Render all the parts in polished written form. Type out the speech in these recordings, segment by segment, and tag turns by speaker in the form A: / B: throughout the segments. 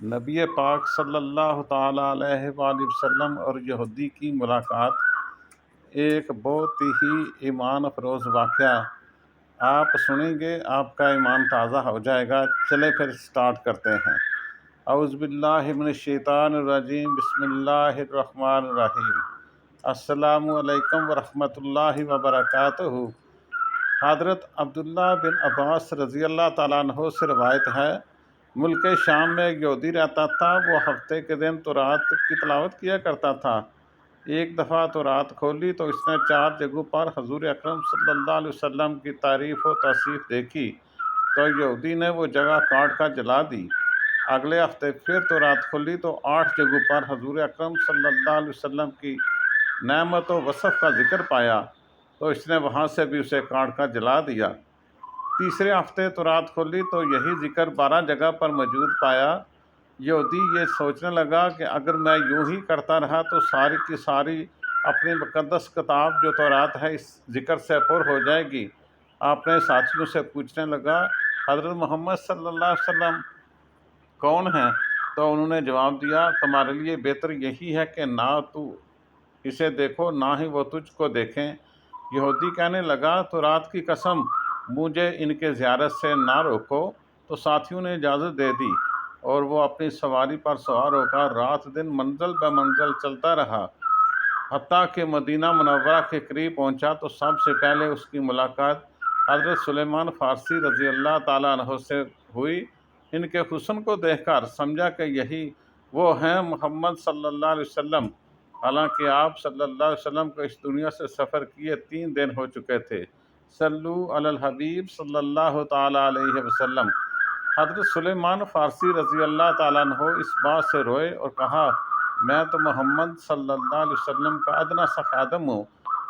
A: نبی پاک صلی اللہ تعالیٰ علیہ وآلہ وسلم اور یہودی کی ملاقات ایک بہت ہی ایمان افروز واقعہ آپ سنیں گے، آپ کا ایمان تازہ ہو جائے گا۔ چلے پھر سٹارٹ کرتے ہیں۔ اعوذ باللہ من الشیطان الرجیم، بسم اللہ الرحمن الرحیم۔ السلام علیکم ورحمۃ اللہ وبرکاتہ۔ حضرت عبداللہ بن عباس رضی اللہ تعالیٰ عنہ سے روایت ہے، ملک شام میں ایک یہودی رہتا تھا۔ وہ ہفتے کے دن تورات کی تلاوت کیا کرتا تھا۔ ایک دفعہ تورات کھولی تو اس نے 4 جگہوں پر حضور اکرم صلی اللہ علیہ وسلم کی تعریف و توصیف دیکھی تو یہودی نے وہ جگہ کاٹ کر جلا دی۔ اگلے ہفتے پھر تورات کھلی تو 8 جگہوں پر حضور اکرم صلی اللہ علیہ وسلم کی نعمت و وصف کا ذکر پایا تو اس نے وہاں سے بھی اسے کاٹ کر جلا دیا۔ تیسرے ہفتے تورات کھولی تو یہی ذکر 12 جگہ پر موجود پایا۔ یہودی یہ سوچنے لگا کہ اگر میں یوں ہی کرتا رہا تو ساری کی ساری اپنی مقدس کتاب جو تورات ہے اس ذکر سے پر ہو جائے گی۔ اپنے ساتھیوں سے پوچھنے لگا، حضرت محمد صلی اللہ علیہ وسلم کون ہیں؟ تو انہوں نے جواب دیا، تمہارے لیے بہتر یہی ہے کہ نہ تو اسے دیکھو نہ ہی وہ تجھ کو دیکھیں۔ یہودی کہنے لگا، تورات کی قسم، مجھے ان کے زیارت سے نہ روکو۔ تو ساتھیوں نے اجازت دے دی اور وہ اپنی سواری پر سوار ہو کر رات دن منزل بہ منزل چلتا رہا، حتیٰ کہ مدینہ منورہ کے قریب پہنچا تو سب سے پہلے اس کی ملاقات حضرت سلیمان فارسی رضی اللہ تعالیٰ عنہ سے ہوئی۔ ان کے حسن کو دیکھ کر سمجھا کہ یہی وہ ہیں محمد صلی اللہ علیہ وسلم۔ حالانکہ آپ صلی اللہ علیہ وسلم کو اس دنیا سے سفر کیے 3 دن ہو چکے تھے۔ صلو علی الحبیب صلی اللہ تعالیٰ علیہ وسلم۔ حضرت سلیمان فارسی رضی اللہ تعالیٰ عنہ اس بات سے روئے اور کہا، میں تو محمد صلی اللہ علیہ وسلم کا ادنا سا خادم ہوں۔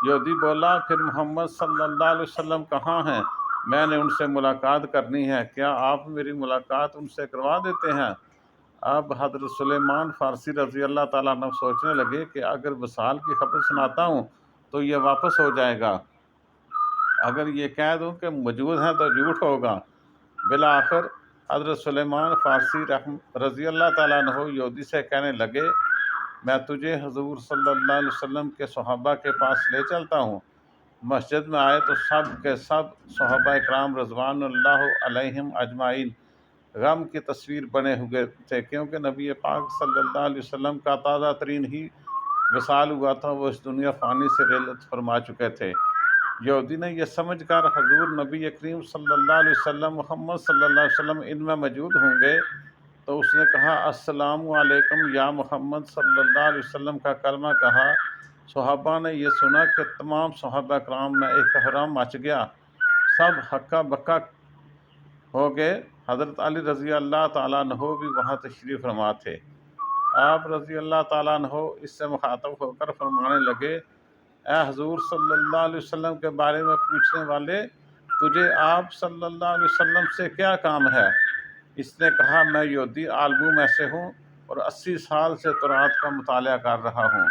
A: یہودی بولا، پھر محمد صلی اللہ علیہ وسلم کہاں ہیں؟ میں نے ان سے ملاقات کرنی ہے، کیا آپ میری ملاقات ان سے کروا دیتے ہیں؟ اب حضرت سلیمان فارسی رضی اللہ تعالیٰ عنہ سوچنے لگے کہ اگر وصال کی خبر سناتا ہوں تو یہ واپس ہو جائے گا، اگر یہ کہہ دوں کہ موجود ہیں تو جھوٹ ہوگا۔ بالآخر حضرت سلیمان فارسی رضی اللہ تعالیٰ عنہ یہودی سے کہنے لگے، میں تجھے حضور صلی اللہ علیہ وسلم کے صحابہ کے پاس لے چلتا ہوں۔ مسجد میں آئے تو سب کے سب صحابہ اکرام رضوان اللہ علیہم اجمعین غم کی تصویر بنے ہوئے تھے، کیونکہ نبی پاک صلی اللہ علیہ وسلم کا تازہ ترین ہی وصال ہوا تھا، وہ اس دنیا فانی سے رحلت فرما چکے تھے۔ یہودی نے یہ سمجھ کر حضور نبی کریم صلی اللہ علیہ وسلم محمد صلی اللہ علیہ وسلم ان میں موجود ہوں گے تو اس نے کہا، السلام علیکم یا محمد صلی اللہ علیہ وسلم کا کلمہ کہا۔ صحابہ نے یہ سنا کہ تمام صحابہ کرام میں ایک کوہرام مچ گیا، سب ہکا بکا ہو گئے۔ حضرت علی رضی اللہ تعالیٰ عنہ بھی وہاں تشریف فرما تھے۔ آپ رضی اللہ تعالیٰ عنہ اس سے مخاطب ہو کر فرمانے لگے، اے حضور صلی اللہ علیہ وسلم کے بارے میں پوچھنے والے، تجھے آپ صلی اللہ علیہ وسلم سے کیا کام ہے؟ اس نے کہا، میں یہودی عالموں میں سے ہوں اور 80 سال سے تورات کا مطالعہ کر رہا ہوں۔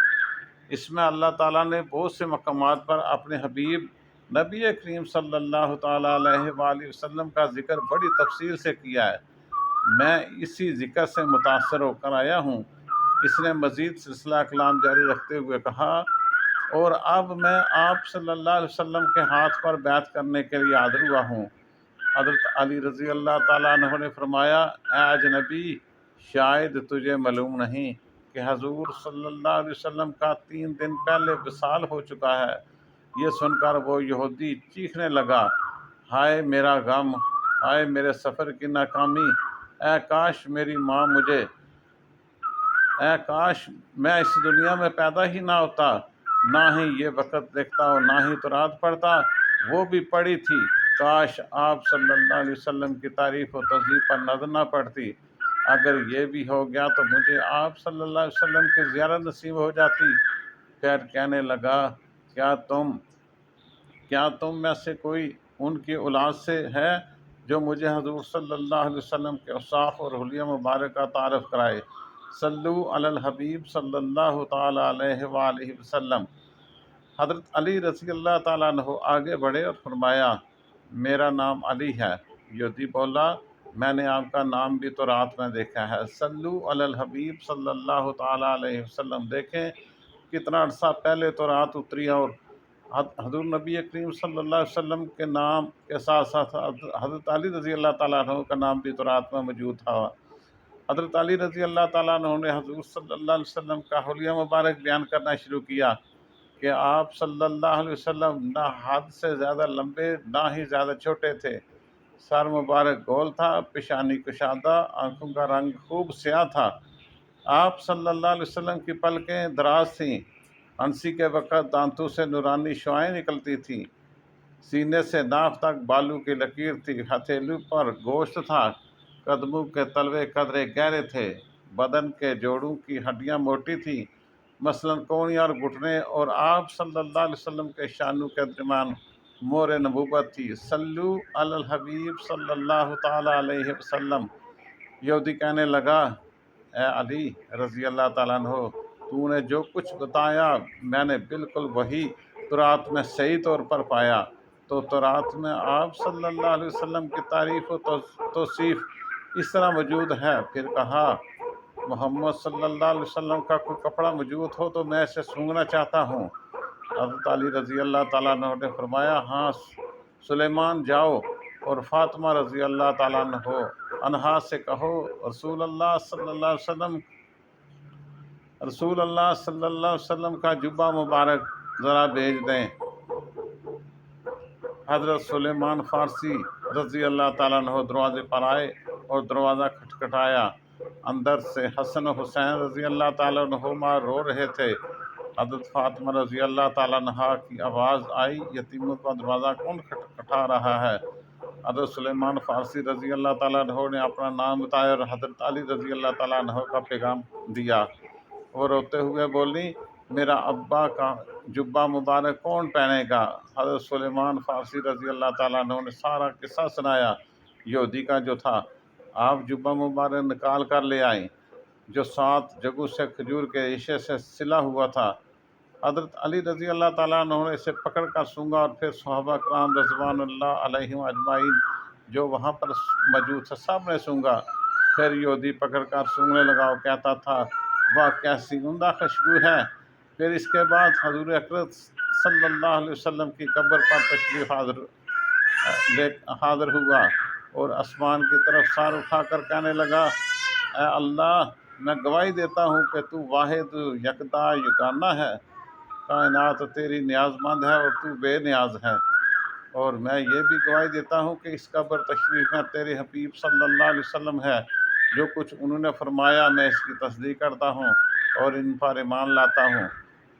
A: اس میں اللہ تعالیٰ نے بہت سے مقامات پر اپنے حبیب نبی کریم صلی اللہ تعالیٰ علیہ وآلہ وسلم کا ذکر بڑی تفصیل سے کیا ہے، میں اسی ذکر سے متاثر ہو کر آیا ہوں۔ اس نے مزید سلسلہ کلام جاری رکھتے ہوئے کہا، اور اب میں آپ صلی اللہ علیہ وسلم کے ہاتھ پر بیعت کرنے کے لیے حاضر ہوا ہوں۔ حضرت علی رضی اللہ تعالیٰ عنہ نے فرمایا، اے اجنبی، شاید تجھے معلوم نہیں کہ حضور صلی اللہ علیہ وسلم کا 3 دن پہلے وصال ہو چکا ہے۔ یہ سن کر وہ یہودی چیخنے لگا، ہائے میرا غم، ہائے میرے سفر کی ناکامی، اے کاش میری ماں مجھے، اے کاش میں اس دنیا میں پیدا ہی نہ ہوتا، نہ ہی یہ وقت دیکھتا اور نہ ہی تورات پڑھتا، وہ بھی پڑھی تھی، کاش آپ صلی اللہ علیہ وسلم کی تعریف و تذہیب پر نظر نہ پڑتی، اگر یہ بھی ہو گیا تو مجھے آپ صلی اللہ علیہ وسلم کی زیارت نصیب ہو جاتی۔ پھر کہنے لگا، کیا تم میں سے کوئی ان کی اولاد سے ہے جو مجھے حضور صلی اللہ علیہ وسلم کے اوصاف اور حلیہ مبارک کا تعارف کرائے؟ صلو علی الحبیب صلی اللہ تعالیٰ علیہ وآلہ وسلم۔ حضرت علی رضی اللہ تعالیٰ عنہ آگے بڑھے اور فرمایا، میرا نام علی ہے۔ یہودی بولا، میں نے آپ کا نام بھی تو رات میں دیکھا ہے۔ صلو علی الحبیب صلی اللہ تعالیٰ علیہ وسلم۔ دیکھیں کتنا عرصہ پہلے تو رات اتری اور حضور نبی کریم صلی اللہ علیہ وسلم کے نام کے ساتھ ساتھ حضرت علی رضی اللہ تعالیٰ عنہ کا نام بھی تو رات میں موجود تھا۔ حضرت علی رضی اللہ تعالیٰ عنہ نے حضور صلی اللہ علیہ وسلم کا حلیہ مبارک بیان کرنا شروع کیا کہ آپ صلی اللہ علیہ وسلم نہ حد سے زیادہ لمبے نہ ہی زیادہ چھوٹے تھے، سر مبارک گول تھا، پیشانی کشادہ، آنکھوں کا رنگ خوب سیاہ تھا، آپ صلی اللہ علیہ وسلم کی پلکیں دراز تھیں، ہنسی کے وقت دانتوں سے نورانی شعائیں نکلتی تھیں، سینے سے ناف تک بالوں کی لکیر تھی، ہتھیلیوں پر گوشت تھا، قدموں کے تلوے قدرے گہرے تھے، بدن کے جوڑوں کی ہڈیاں موٹی تھیں، مثلاً کونیاں اور گھٹنے، اور آپ صلی اللہ علیہ وسلم کے شانوں کے درمیان مور نبوت تھی۔ صلو علی الحبیب صلی اللہ تعالیٰ علیہ وسلم۔ یہودی کہنے لگا، اے علی رضی اللہ تعالیٰ عنہ، تو نے جو کچھ بتایا میں نے بالکل وہی تورات میں صحیح طور پر پایا۔ تو تورات میں آپ صلی اللہ علیہ وسلم کی تعریف و توصیف اس طرح موجود ہے۔ پھر کہا، محمد صلی اللہ علیہ وسلم کا کوئی کپڑا موجود ہو تو میں اسے سونگھنا چاہتا ہوں۔ حضرت علی رضی اللہ تعالیٰ عنہ نے فرمایا، ہاں سلیمان جاؤ اور فاطمہ رضی اللہ تعالیٰ عنہا سے کہو رسول اللہ صلی اللہ علیہ وسلم کا جبہ مبارک ذرا بھیج دیں۔ حضرت سلیمان فارسی رضی اللہ تعالیٰ عنہ دروازے پر آئے اور دروازہ کھٹکھٹایا۔ اندر سے حسن و حسین رضی اللہ تعالیٰ عنہما رو رہے تھے۔ حضرت فاطمہ رضی اللہ تعالیٰ عنہا کی آواز آئی، یتیموں کا دروازہ کون کھٹکھٹا رہا ہے؟ حضرت سلیمان فارسی رضی اللہ تعالیٰ عنہ نے اپنا نام بتایا اور حضرت علی رضی اللہ تعالیٰ عنہ کا پیغام دیا۔ وہ روتے ہوئے بولی، میرا ابا کا جبہ مبارک کون پہنے گا؟ حضرت سلیمان فارسی رضی اللہ تعالیٰ عنہ نے سارا قصہ سنایا، یہودی کا جو تھا۔ آپ جبہ مبارک نکال کر لے آئیں جو 7 جگہوں سے کھجور کے ریشے سے سلا ہوا تھا۔ حضرت علی رضی اللہ تعالیٰ عنہ نے اسے پکڑ کر سونگا اور پھر صحابہ کرام رضوان اللہ علیہم اجمعین جو وہاں پر موجود تھے سب نے سونگا۔ پھر یہودی پکڑ کر سونگنے لگا اور کہتا تھا، واہ کیسی عمدہ خوشبو ہے۔ پھر اس کے بعد حضور اکرم صلی اللہ علیہ وسلم کی قبر پر تشریف حاضر ہوا اور آسمان کی طرف سر اٹھا کر کہنے لگا، اے اللہ میں گواہی دیتا ہوں کہ تو واحد یکتا یگانہ ہے، کائنات تیری نیاز مند ہے اور تو بے نیاز ہے، اور میں یہ بھی گواہی دیتا ہوں کہ اس قبر تشریف میں تیرے حبیب صلی اللہ علیہ وسلم ہے، جو کچھ انہوں نے فرمایا میں اس کی تصدیق کرتا ہوں اور ان پر ایمان لاتا ہوں۔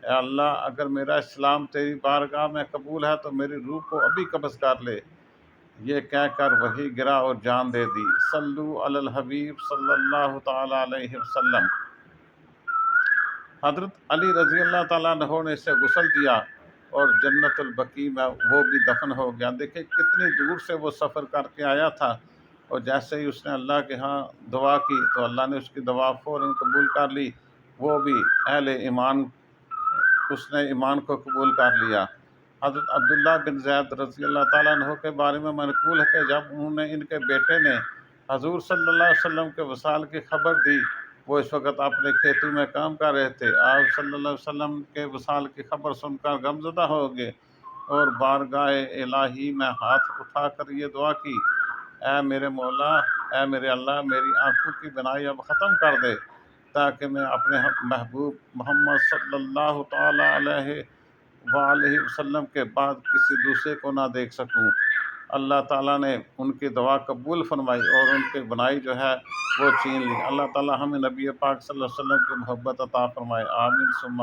A: اے اللہ اگر میرا اسلام تیری بارگاہ میں قبول ہے تو میری روح کو ابھی قبض کر لے۔ یہ کہہ کر وہی گرا اور جان دے دی۔ صلو علی الحبیب صلی اللہ تعالیٰ علیہ وسلم۔ حضرت علی رضی اللہ تعالیٰ عنہ نے اسے غسل دیا اور جنت البقیع میں وہ بھی دفن ہو گیا۔ دیکھیں کتنی دور سے وہ سفر کر کے آیا تھا، اور جیسے ہی اس نے اللہ کے ہاں دعا کی تو اللہ نے اس کی دعا فوراً قبول کر لی، وہ بھی اہل ایمان، اس نے ایمان کو قبول کر لیا۔ حضرت عبداللہ بن زید رضی اللہ تعالیٰ عنہ کے بارے میں منقول ہے کہ جب انہوں نے ان کے بیٹے نے حضور صلی اللہ علیہ وسلم کے وصال کی خبر دی، وہ اس وقت اپنے کھیتوں میں کام کر رہے تھے۔ آپ صلی اللہ علیہ وسلم کے وصال کی خبر سن کر غمزدہ ہو گئے اور بارگاہ الہی میں ہاتھ اٹھا کر یہ دعا کی، اے میرے مولا، اے میرے اللہ، میری آنکھوں کی بینائی اب ختم کر دے تاکہ میں اپنے محبوب محمد صلی اللہ تعالیٰ علیہ وآلہ وسلم کے بعد کسی دوسرے کو نہ دیکھ سکوں۔ اللہ تعالیٰ نے ان کی دعا قبول فرمائی اور ان کی بنائی جو ہے وہ چھین لی۔ اللہ تعالیٰ ہمیں نبی پاک صلی اللہ علیہ وسلم کی محبت عطا فرمائے، آمین ثم